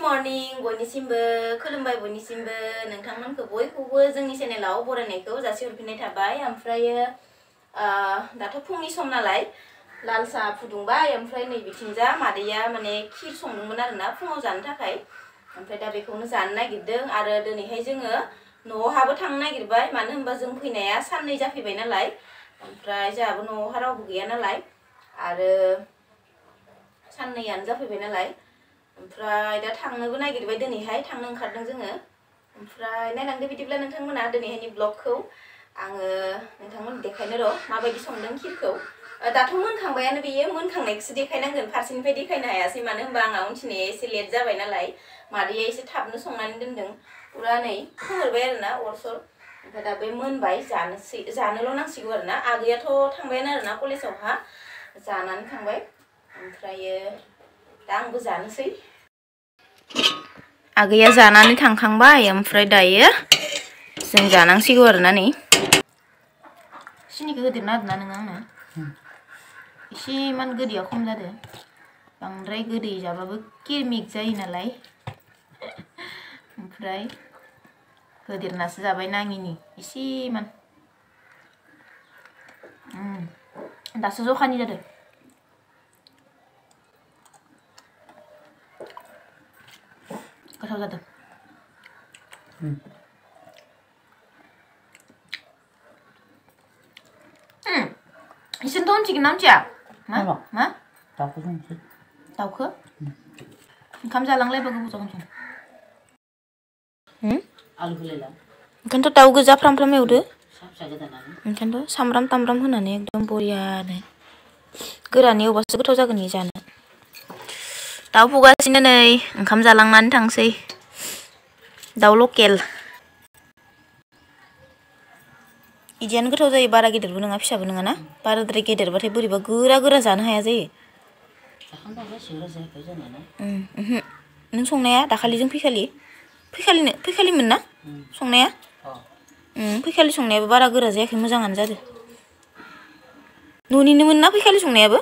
Morning बयनिसिमबो खुलुमबाय बयनिसिमबो नोंथांमोनखौ बयखौबो जोंनि चेनेलाव बरायनायखौ जासिहरफिननाय थाबाय ओमफ्रायो दाथ' फुंनि सम नालाय लाल साहा फुदुंबाय ओमफ्राय नै बिथिंजा मादैया माने खिर संदोंमोन आरोना फुङाव जानो थाखाय ओमफ्राय दा बेखौनो जानो नागिरदों आरो दिनैहाय जोङो न'आवहाबो थांनो नागिरबाय मानो होनबा जों फैनाया साननै जाफैबाय नालाय ओमफ्राय जोंहाबो न'आवहा रावबो गैया नालाय आरो साननैयानो जाफैबाय नालाय ओमफ्राय दा थांनोबो नागिरबाय दिनैहाय थांनो ओंखारदों जोङो ओमफ्राय नायलांदो बिदिब्ला नोंथांमोना दिनैहायनि ब्लगखौ आङो नोंथांमोन देखायनो र' माबायदि संदों खिरखौ दाथ' मोनखांबायानो बेयो मोनखांनायखौसो देखायनांगोन फारसेनिफ्राय देखायनो हायासै मानो होनबा आंहा उनथिनाया एसे लेट जाबाय नालाय मादैया एसे थाबनो संनानै दोनदों पुरा नै खोमोरबाय आरोना अर-सर ओमफ्राय दा बे मोनबाय जानोल' नांसिगौ आरोना आगैयाथ' थांबायानो आरोना कलेजावहा जानानै थांबाय ओमफ्रायो दा आंबो जानोसै आगैया जानानै थांखांबाय ओमफ्राय दायो जों जानांसिगौ आरोना नै सिनिखौ होदेरना होदोंना नोङो आंनो एसेमान गोदैया खम जादों बांद्राय गोदै जाबाबो किरमिक जायो नालाय ओमफ्राय होदेरनासो जाबाय नाङिनि एसेमान दासो जखानि जादों गोथाव जादों इसोरथ' मिथिगोन ना मिथिया मा दाउखौ संसै दाउखौ ओंखाम जालांलायबा गोबाव जागोन जों आलु होलायला ओंखायनोथ' दाउ गोजा फ्राम फ्राम एवदो फिसा फिसा गोदानानै ओंखायनोथ' सामब्राम तामब्राम होनानै एकदम बरियानो गोरान एवबासो गोथाव जागोन इयो जानो दाउ फुगासिनो नै ओंखाम जालांनानै थांसै दाउ लकेल इदियानो गोथाव जायो बारा गेदेरबो नङा फिसाबो नङा ना बाराद्राय गेदेरबाथाय बोरैबा गोरा गोरा जानो हाया जायो नों संनाया दाखालिजों फैखालिमोन ना संनाया फैखालि संनायाबो बारा गोरा जायाखै मोजाङानो जादों न'निनोमोन ना फैखालि संनायाबो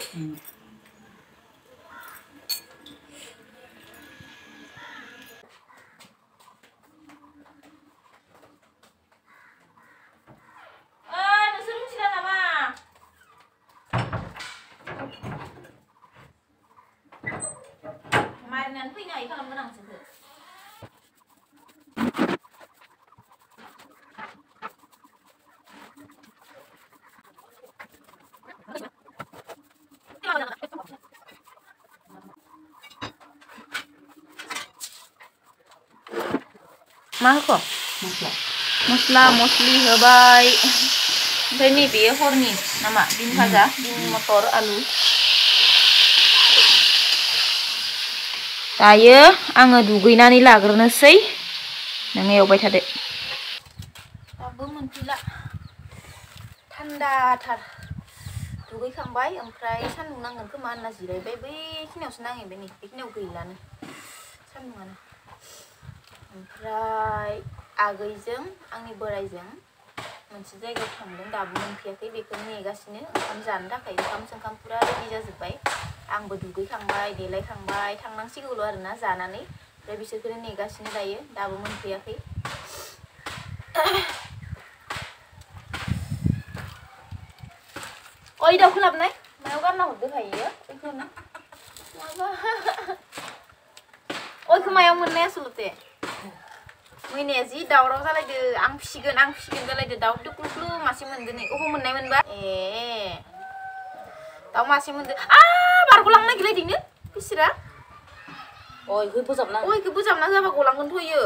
फैनो हायो खालामगोन आं जोंखौ मा होखो मस्ला मस्लि होबाय ओमफ्राय नैबे हरनि नामा बिन भाजा बिन मटर आलु दायो आङो दुगैनानै लाग्रोनोसै नों एवबाय थादो दाबो मोनफैला थान्दाथार दुगैखांबाय ओमफ्राय सान्दुं नांगोन खोमा होनना जिरायबाय बैखिनियावसो नांहैबाय नै बेखिनियाव गैलानो सान्दुंआनो ओमफ्राय आगैजों आंनि बोराइजों मोनसे जायगायाव थांदों दाबो मोनफैयाखै बेखौनो नेगासिनो ओंखाम जानो थाखाय ओंखाम पुरा रेडि जाजोब्बाय आंबो दुगैखांबाय देलायखांबाय थांनांसिगौल' आरोना जानानै ओमफ्राय बिसोरखौनो नेगासिनो दायो दाबो मोनफैयाखै ओइ दाउखौ लाबोनाय मायाव गारना हरदो भाइयो ओइखौनो माबा ओइखौ मायाव मोननाय आसलते मैनाया जि दावराव जालायदो आं फिसिगोन जालायदो दाउ दुख्लुख्लु मासे मोनदो नै अबाव मोननाय मोनबा ए दाउ मासे मोनदो बारग'लांनो नागिरलायदोंनो बिसोरा इखौ बोजाबना जाबा गलांगोन थ'यो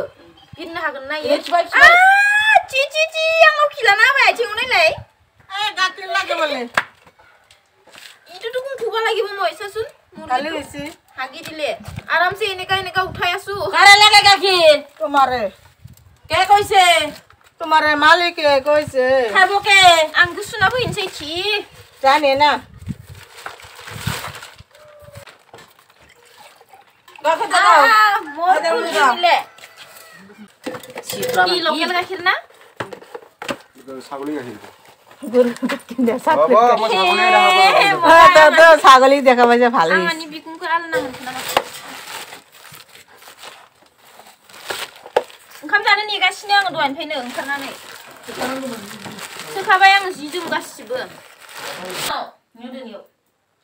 बिरनो हागोन ना इयो ची आंनाव खिलाना होबाय आथिङाव नायलाय गातिर लागे बोले इटुटु कुंकुबा লাগিব মই চাচোন কালি হইছে হাগি দিলে আরামসে এনেকা উঠাই আছো কারে লাগে গাখির তোমারে কে কইছে তোমারে মালিকে কইছে খাবো কে আং গুছুনা বইনছে ছি জানে না গাখা দাও মোর দিলে সিপ্রা কি লোকেল গাখির না ছাগলী গাখীৰ ছাগলী দেখা পাইছে ভালেই আনি বিকুংকো আলনা হনছ না ओंखाम जानो नेगासिनो आङो दहायनिफ्रायनो ओंखारनानै सोखाबाय आं जि जोम गासिबो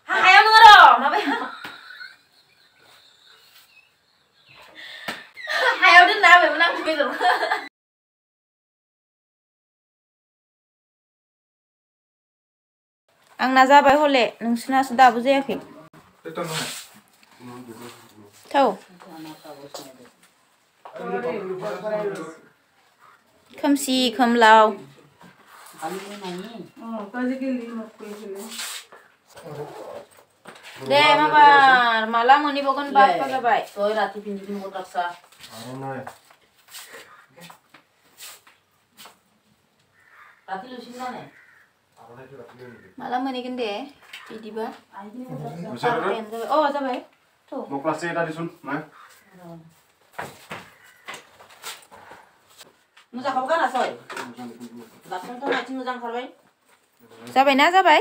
हायाव नोङो र' माबाया हायाव दोनना होबायमोन आं बेदरखौ आंना जाबाय हले नोंसिनासो दाबो जायाखै थौ खोमसि खोमलाव दे माबार माला मोनहैबावगोन बारथा जाबाय Tôi là thì bình thường một đặc sản. Rati lu sini mana? माला मोनहैगोन दे बिदिबा Bisa kan? जाबाय अ जाबाय थौ Mau kelas C tadi sun, nah. Moza kau kan asal? Datang tuh macam moza karbai. जाबायना जाबाय